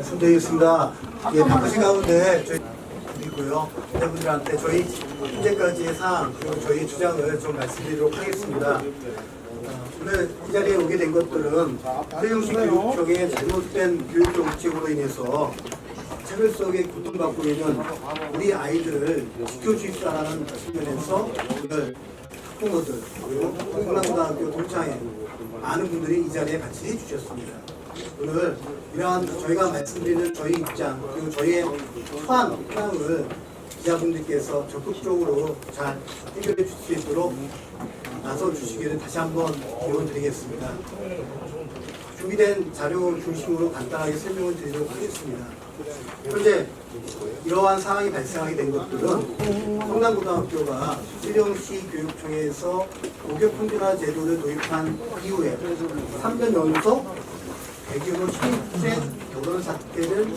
말씀드리겠습니다. 예, 바쁘신 가운데 저희 드리고요. 여러분들한테 저희 현재까지의 사항 그리고 저희 주장을 좀 말씀드리도록 하겠습니다. 오늘 이 자리에 오게 된 것들은 세종시 교육청의 잘못된 교육 정책으로 인해서 차별 속에 고통받고 있는 우리 아이들을 지켜주십사라는 측면에서 오늘 학부모들 그리고 성남고등학교 동창회 많은 분들이 이 자리에 같이 해주셨습니다. 오늘 이러한 저희가 말씀드리는 저희 입장 그리고 저희의 초안 희망을 기자분들께서 적극적으로 잘 해결해 줄 수 있도록 나서 주시기를 다시 한번 기원드리겠습니다. 준비된 자료 중심으로 간단하게 설명을 드리도록 하겠습니다. 현재 이러한 상황이 발생하게 된 것들은 성남고등학교가 세종시 교육청에서 고교 평준화 제도를 도입한 이후에 3년 연속 대규모 신입생 결혼 사태를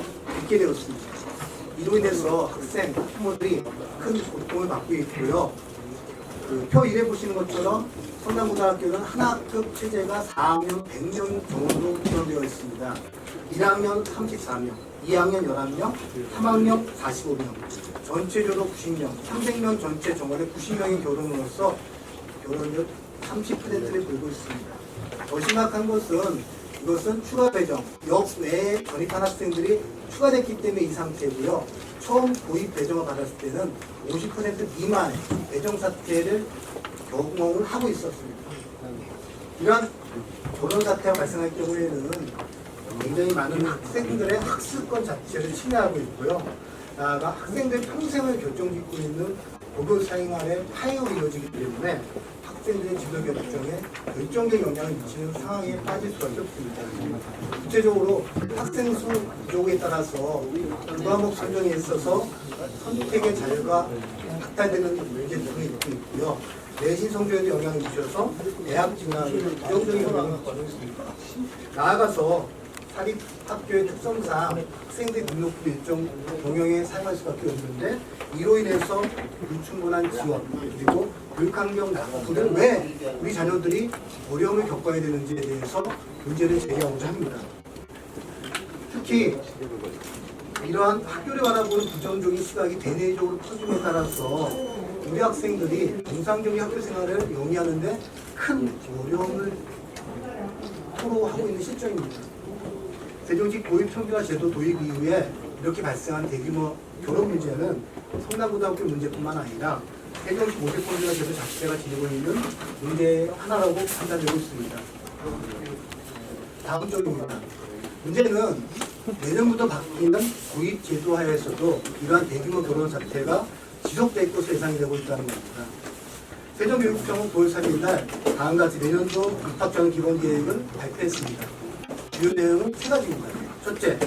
겪게 되었습니다. 이로 인해서 학생, 학부모들이 큰 고통을 받고 있고요. 표 1에 보시는 것처럼 성남고등학교는 하나급 체제가 4학년 100명 정도로 구성되어 있습니다. 1학년 34명, 2학년 11명, 3학년 45명, 전체적으로 90명, 300명 전체 정원에 90명의 결혼으로서 결혼율 30%를 보이고 있습니다. 더 심각한 것은 이것은 추가 배정, 역 외에 전입한 학생들이 추가됐기 때문에 이 상태고요. 처음 도입 배정을 받았을 때는 50% 미만의 배정 사태를 경험을 하고 있었습니다. 이러한 결혼 사태가 발생할 경우에는 굉장히 많은 학생들의 학습권 자체를 침해하고 있고요. 나아가 학생들 평생을 결정짓고 있는 고교 사행안의 파행으로 이어지기 때문에 학생들의 진로 결정에 결정적 영향을 미치는 상황에 빠질 수밖에 없습니다. 구체적으로 학생 수 부족에 따라서 과목 선정에 있어서 선택의 자유가 박탈되는 문제 등이 있고요. 내신 성적에도 영향을 미쳐서 대학 진학에 부정적인 영향을 받고 있습니다. 나아가서 사립학교의 특성상 학생들 등록부 일정 동형에 사용할 수밖에 없는데 이로 인해서 불충분한 지원 그리고 교육환경 낙후를 왜 우리 자녀들이 어려움을 겪어야 되는지에 대해서 문제를 제기하고자 합니다. 특히 이러한 학교를 바라보는 부정적인 시각이 대내적으로 퍼짐에 따라서 우리 학생들이 정상적인 학교 생활을 영위하는데 큰 어려움을 토로하고 있는 실정입니다. 세종시 고입 평준화 제도 도입 이후에 이렇게 발생한 대규모 결혼 문제는 성남고등학교 문제뿐만 아니라 세종시 고교 평준화 제도 자체가 지니고 있는 문제의 하나라고 판단되고 있습니다. 다음 쪽입니다. 문제는 내년부터 바뀌는 고입 제도 하에서도 이러한 대규모 결혼 사태가 지속될 것으로 예상이 되고 있다는 겁니다. 세종교육청은 9월 3일 날 다음과 같이 내년도 입학전 기본 계획을 발표했습니다. 주요 내용은 세 가지입니다. 첫째,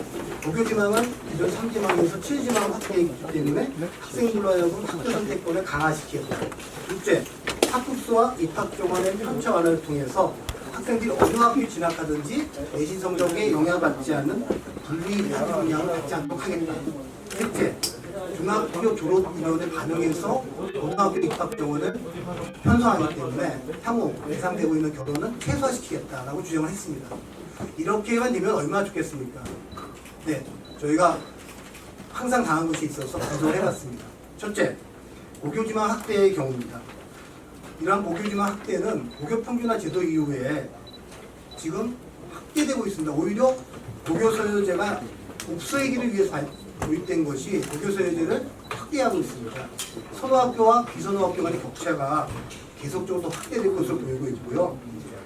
고교 지망은 기존 3지망에서 7지망 확대이기 때문에 학생들로 하여금 학교 선택권을 강화시키겠다. 둘째, 학급수와 입학정원의 편차 완화를 통해서 학생들이 어느 학교에 진학하든지 내신 성적에 영향받지 않는 분리학교 영향을 받지 않도록 하겠다. 셋째, 중학교 졸업 인원을 반영해서 고등학교 입학 정원을 편성하기 때문에 향후 예상되고 있는 결혼은 최소화시키겠다라고 주장을 했습니다. 이렇게만 되면 얼마나 좋겠습니까? 네, 저희가 항상 당한 것이 있어서 분석을 해봤습니다. 첫째, 고교지망 학대의 경우입니다. 이러한 고교지망 학대는 고교 평준화 제도 이후에 지금 확대되고 있습니다. 오히려 고교서열제가 없애기를 위해서 도입된 것이 고교서열제를 확대하고 있습니다. 선호학교와 비선호학교 간의 격차가 계속적으로 확대될 것으로 보이고 있고요.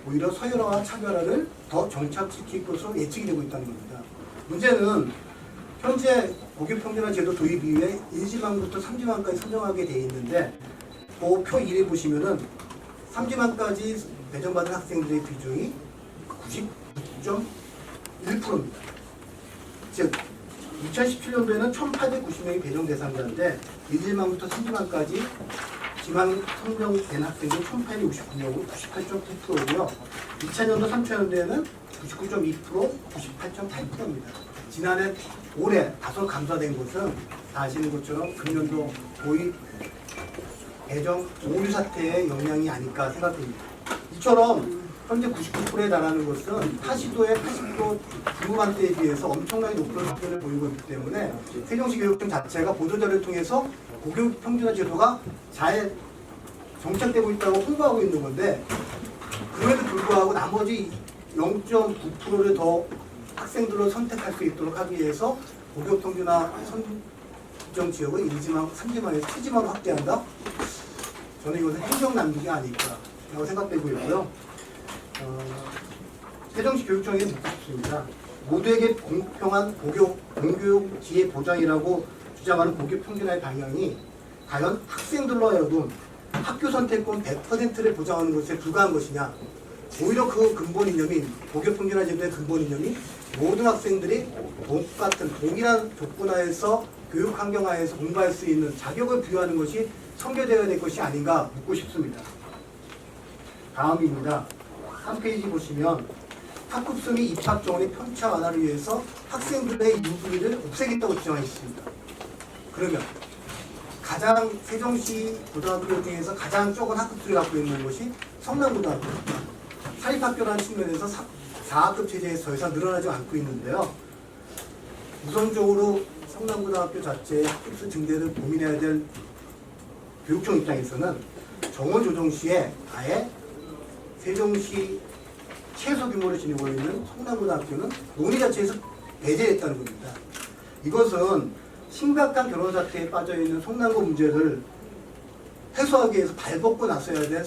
오히려 서열화와 차별화를 더 정착시킬 것으로 예측이 되고 있다는 겁니다. 문제는 현재 고교 평준화 제도 도입 이후에 1지망부터 3지망까지 선정하게 되어 있는데 그 표 1에 보시면은 3지망까지 배정받은 학생들의 비중이 99.1%입니다. 즉 2017년도에는 1890명이 배정 대상자인데 1지망부터 3지망까지 지망 선정된 학생은 1869명으로 98.8%고요. 2000년도, 3천년도에는 99.2%, 98.8%입니다. 지난해 올해 다소 감소된 것은 다 아시는 것처럼 금년도 고입 배정 오류 사태의 영향이 아닐까 생각됩니다. 이처럼 현재 99%에 달하는 것은 타시도의 80% 중후반대에 비해서 엄청나게 높은 수준을 보이고 있기 때문에 세종시 교육청 자체가 보도자료를 통해서 고교 평준화 제도가 잘 정착되고 있다고 홍보하고 있는 건데, 그럼에도 불구하고 나머지 0.9%를 더 학생들을 선택할 수 있도록 하기 위해서 고교 평준화 선정 지역을 1지망, 3지망에서 7지망으로 확대한다? 저는 이것은 행정 낭비가 아닐까라고 생각되고 있고요. 세종시 교육청에 묻고 싶습니다. 모두에게 공평한 공교육 기회 보장이라고 주장하는 고교 평준화의 방향이 과연 학생들로 하여금 학교 선택권 100%를 보장하는 것에 불과한 것이냐? 오히려 그 근본 이념인 고교 평준화 제도의 근본 이념이 모든 학생들이 똑같은 동일한 조건하에서 교육 환경하에서 공부할 수 있는 자격을 부여하는 것이 선결되어야 될 것이 아닌가 묻고 싶습니다. 다음입니다. 3페이지 보시면 학급수 및 입학 정원의 편차 완화를 위해서 학생들의 유불리를 없애겠다고 주장했습니다. 그러면 가장 세종시 고등학교 중에서 가장 적은 학급수를 갖고 있는 것이 성남고등학교입니다. 사립학교라는 측면에서 4학급 체제에서 더 이상 늘어나지 않고 있는데요. 우선적으로 성남고등학교 자체의 학급수 증대를 고민해야 될 교육청 입장에서는 정원 조정 시에 아예 세종시 최소 규모를 지니고 있는 성남고등학교는 논의 자체에서 배제했다는 겁니다. 이것은 심각한 결혼 사태에 빠져있는 성남고 문제를 해소하기 위해서 발벗고 나서야 될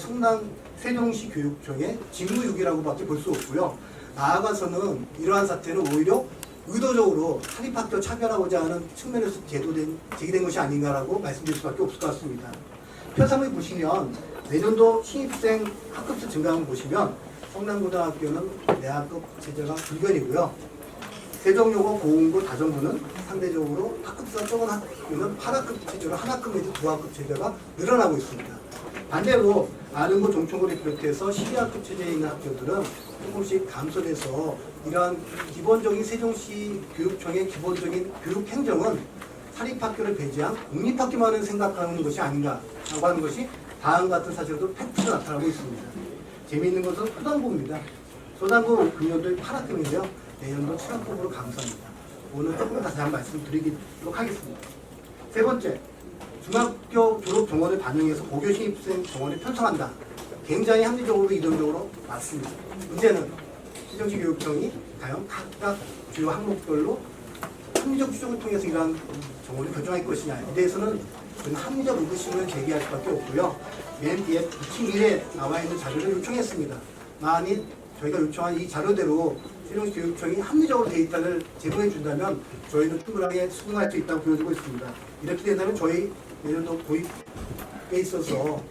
세종시 교육청의 직무유기라고밖에 볼 수 없고요. 나아가서는 이러한 사태는 오히려 의도적으로 사립학교 차별하고자 하는 측면에서 제기된 것이 아닌가라고 말씀드릴 수밖에 없을 것 같습니다. 표상을 보시면 내년도 신입생 학급수 증가를 보시면 성남고등학교는 내학급 체제가 불변이고요. 세종여고, 고흥고, 다정고는 상대적으로 학급수가 적은 학교는 8학급 체제로 1학급 내지 2학급 체제가 늘어나고 있습니다. 반대로 아는고, 종천고를 비롯해서 12학급 체제에 있는 학교들은 조금씩 감소돼서 이러한 기본적인 세종시 교육청의 기본적인 교육 행정은 사립학교를 배제한 공립학교만을 생각하는 것이 아닌가라고 하는 것이 다음 같은 사실도 팩트로 나타나고 있습니다. 재미있는 것은 소단고입니다. 소단고 금년도 8학급인데요. 내년도 7학급으로 감소합니다. 오늘 조금 다시 한번 말씀드리도록 하겠습니다. 세 번째, 중학교 졸업 정원을 반영해서 고교 신입생 정원을 편성한다. 굉장히 합리적으로 이론적으로 맞습니다. 문제는 세종시 교육청이 과연 각각 주요 항목별로 합리적 추적을 통해서 이러한 정원을 결정할 것이냐, 에 대해서는 저는 합리적 의구심을 제기할 수밖에 없고요. 맨 뒤에 부침 1에 나와 있는 자료를 요청했습니다. 만일 저희가 요청한 이 자료대로 세종시 교육청이 합리적으로 데이터를 제공해 준다면 저희는 충분하게 수긍할 수 있다고 보여주고 있습니다. 이렇게 된다면 저희 내년도 도입에 있어서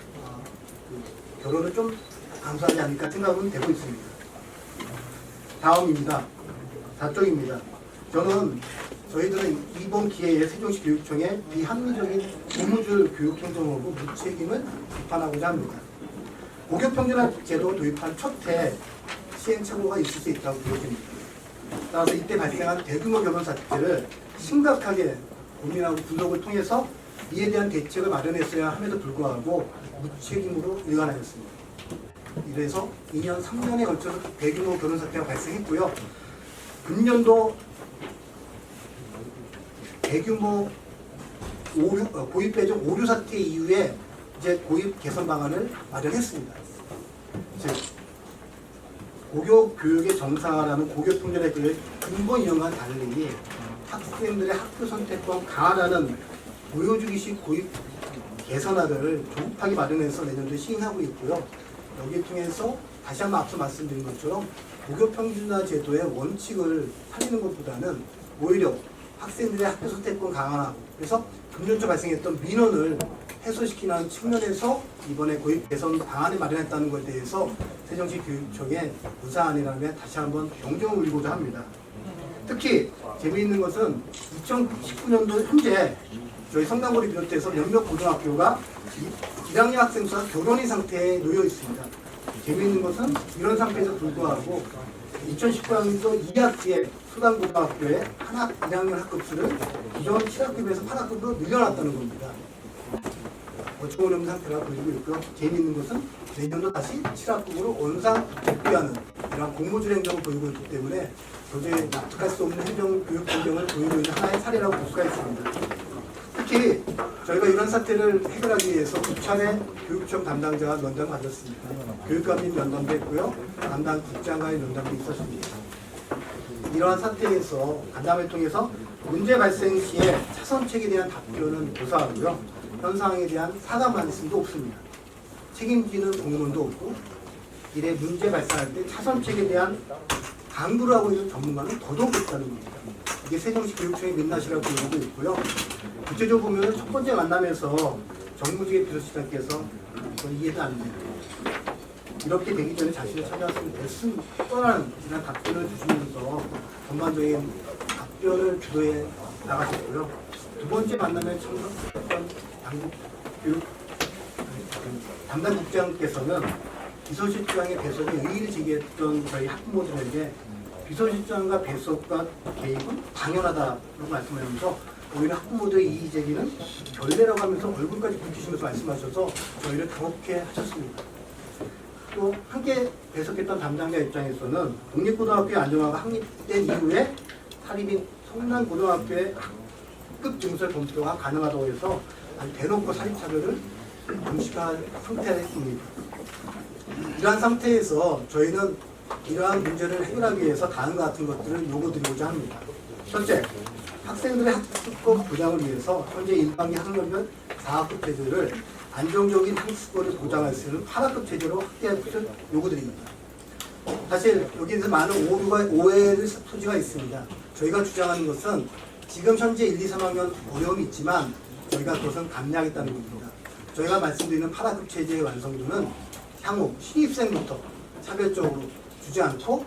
결혼을 좀 감소하지 않을까 생각은 되고 있습니다. 다음입니다. 4쪽입니다. 저는 저희들은 이번 기회에 세종시 교육청의 비합리적인 고무줄 교육행정으로 무책임을 비판하고자 합니다. 고교 평준화 제도 도입한 첫 해 시행착오가 있을 수 있다고 보여집니다. 따라서 이때 발생한 대규모 결혼 사태를 심각하게 고민하고 분석을 통해서 이에 대한 대책을 마련했어야 함에도 불구하고 무책임으로 일관하였습니다. 이래서 2년, 3년에 걸쳐서 대규모 결혼 사태가 발생했고요. 금년도 대규모 고입 배정 오류 사태 이후에 이제 고입 개선 방안을 마련했습니다. 즉, 고교 교육의 정상화라는 고교 평준화의 근본 이념과는 달리 학생들의 학교 선택권 강화라는 보여주기식 고입 개선안을 조급하게 마련해서 내년도에 시행하고 있고요. 여기에 통해서 다시 한번 앞서 말씀드린 것처럼 고교 평준화 제도의 원칙을 살리는 것보다는 오히려 학생들의 학교 선택권 강화하고, 그래서 금년 초 발생했던 민원을 해소시키는 측면에서 이번에 고입 개선 방안을 마련했다는 것에 대해서 세종시 교육청의 무사안이라는 다시 한번 경종을 울리고자 합니다. 특히 재미있는 것은 2019년도 현재 저희 성남고를 비롯해서 몇몇 고등학교가 1학년 학생 수가 결혼인 상태에 놓여 있습니다. 재미있는 것은 이런 상태에서 불구하고 2019학년도 2학기에 수단고등학교의 1학년 학급수를 기존 7학급에서 8학급으로 늘려놨다는 겁니다. 어처구니 없는 상태가 보이고 있고요. 재미있는 것은 내년도 다시 7학급으로 원상 복귀하는 이런 공모주 행정을 보이고 있기 때문에 도저히 납득할 수 없는 교육 환경을 보이고 있는 하나의 사례라고 볼 수가 있습니다. 특히 저희가 이런 사태를 해결하기 위해서 9차례 교육청 담당자가 면담을 가졌습니다. 교육감님 면담도 했고요. 담당 국장과의 면담도 있었습니다. 이러한 사태에서 간담회를 통해서 문제 발생 시에 차선책에 대한 답변은 고사하고요. 현상에 대한 사과 말씀도 없습니다. 책임지는 공무원도 없고 이래 문제 발생할 때 차선책에 대한 강구를 하고 있는 전문가는 더더욱 없다는 겁니다. 이게 세종시 교육청의 민낯이라고 보고 있고요. 구체적으로 보면 첫 번째 만남에서 정무직의 비서실장께서 이해도 안 돼요. 이렇게 되기 전에 자신을 찾아왔으면 됐음 뻔한 이런 답변을 주시면서 전반적인 답변을 주도해 나가셨고요. 두 번째 만남에 참석했던 담당 국장께서는 비서실장의 배석에 의의를 제기했던 저희 학부모들에게 비서실장과 배석과 개입은 당연하다고 말씀하면서 오히려 학부모들의 이의 제기는 결례라고 하면서 얼굴까지 붉히시면서 말씀하셔서 저희를 당혹해 하셨습니다. 또 함께 배석했던 담당자 입장에서는 독립고등학교의 안정화가 확립된 이후에 사립인 성남고등학교의 학급 증설 검토가 가능하다고 해서 아주 대놓고 사립차별을 금지할 상태입니다. 이러한 상태에서 저희는 이러한 문제를 해결하기 위해서 다음과 같은 것들을 요구드리고자 합니다. 첫째, 학생들의 학습권 보장을 위해서 현재 1반기 학년별 4학급 체제를 안정적인 학습권을 보장할 수 있는 8학급 체제로 확대할 것을 요구드립니다. 사실 여기에서 많은 오해의 소지가 있습니다. 저희가 주장하는 것은 지금 현재 1, 2, 3학년 어려움이 있지만 저희가 그것은 감내하겠다는 겁니다. 저희가 말씀드리는 8학급 체제의 완성도는 향후 신입생부터 차별적으로 주지 않고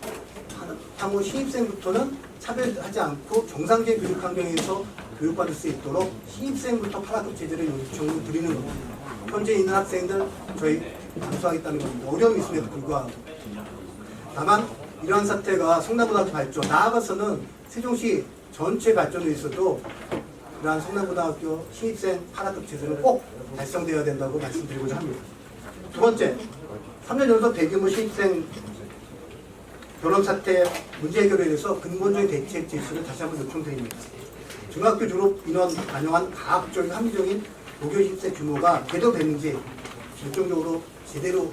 향후 신입생부터는 차별하지 않고 정상적인 교육 환경에서 교육받을 수 있도록 신입생부터 8학급 체제를 요청을 드리는 겁니다. 현재 있는 학생들 저희 감수하겠다는 겁니다. 어려움이 있음에도 불구하고. 다만 이러한 사태가 성남고등학교 발전, 나아가서는 세종시 전체 발전에 있어도 이러한 성남고등학교 신입생 8학급 체제는 꼭 달성되어야 된다고 말씀드리고자 합니다. 두 번째, 3년 연속 대규모 신입생 결혼 사태 문제 해결에 대해서 근본적인 대책 제시를 다시 한번 요청드립니다. 중학교 졸업 인원 반영한 가학적인 합리적인 고교 신입생 규모가 제대로됐는지 결정적으로 제대로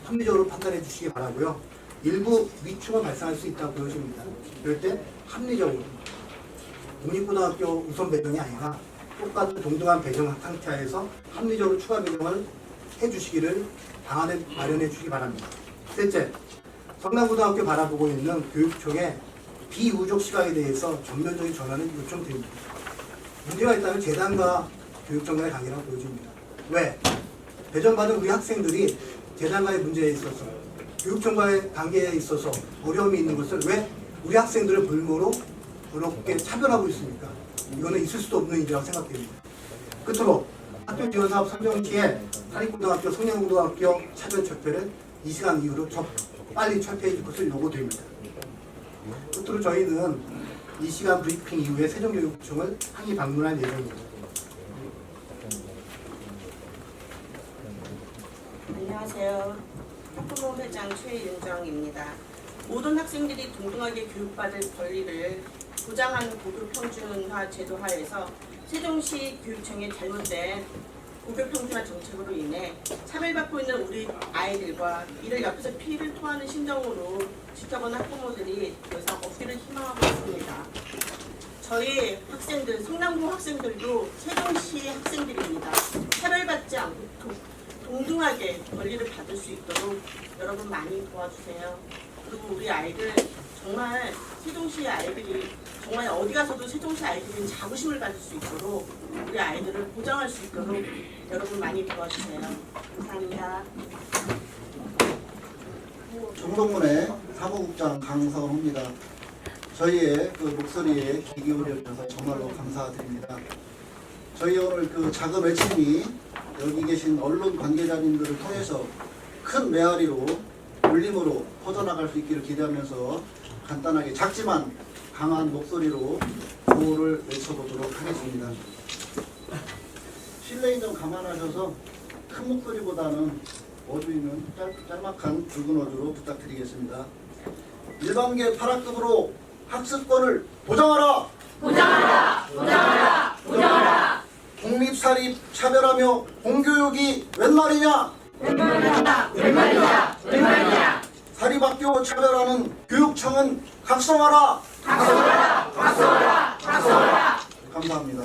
합리적으로 판단해 주시기 바라고요. 일부 위축은 발생할 수 있다고 보여집니다. 그럴 때 합리적으로 국립고등학교 우선 배정이 아니라 똑같은 동등한 배정 상태에서 합리적으로 추가 배정을 해주시기를 방안을 마련해 주시기 바랍니다. 셋째, 성남고등학교 바라보고 있는 교육청의 비우족 시각에 대해서 전면적인 전환을 요청드립니다. 문제가 있다면 재단과 교육청 간의 관계라고 보여집니다. 왜? 배정받은 우리 학생들이 재단과의 문제에 있어서 교육청과의 관계에 있어서 어려움이 있는 것을 왜 우리 학생들을 볼모로 그렇게 차별하고 있습니까? 이거는 있을 수도 없는 일이라고 생각됩니다. 끝으로 학교 지원 사업 선정 시에 사립고등학교, 성남고등학교 차별 철폐를 이 시간 이후로 빨리 철폐해 줄 것을 요구드립니다. 끝으로 저희는 이 시간 브리핑 이후에 세종교육청을 항의 방문할 예정입니다. 안녕하세요. 학부모 회장 최윤정입니다. 모든 학생들이 동등하게 교육받을 권리를 보장하는 고교평준화 제도 하에서 세종시 교육청의 잘못된 고교평준화 정책으로 인해 차별받고 있는 우리 아이들과 이를 옆에서 피해를 토하는 심정으로 지켜보는 학부모들이 더 이상 없기를 희망하고 있습니다. 저희 학생들, 성남고 학생들도 세종시 학생들입니다. 차별받지 않고 동등하게 권리를 받을 수 있도록 여러분 많이 도와주세요. 그리고 우리 아이들 정말 세종시 아이들이 정말 어디 가서도 세종시 아이들이 자부심을 가질 수 있도록 우리 아이들을 보장할 수 있도록 여러분 많이 도와주세요. 감사합니다. 정동문의 사무국장 강서호입니다. 저희의 그 목소리에 귀 기울여 주셔서 정말로 감사드립니다. 저희 오늘 그 작은 외침이 여기 계신 언론 관계자님들을 통해서 큰 메아리로 울림으로 퍼져나갈 수 있기를 기대하면서 간단하게 작지만 강한 목소리로 구호를 외쳐보도록 하겠습니다. 실내인 좀 감안하셔서 큰 목소리보다는 어조있는 짤막한 굵은 어조로 부탁드리겠습니다. 일반계 8학급으로 학습권을 보장하라! 보장하라! 보장하라! 보장하라! 공립사립 차별하며 공교육이 웬 말이냐? 웬 말이냐? 웬 말이냐? 웬 말이냐? 사립학교 차별하는 교육청은 각성하라! 각성하라! 각성하라! 각성하라! 감사합니다.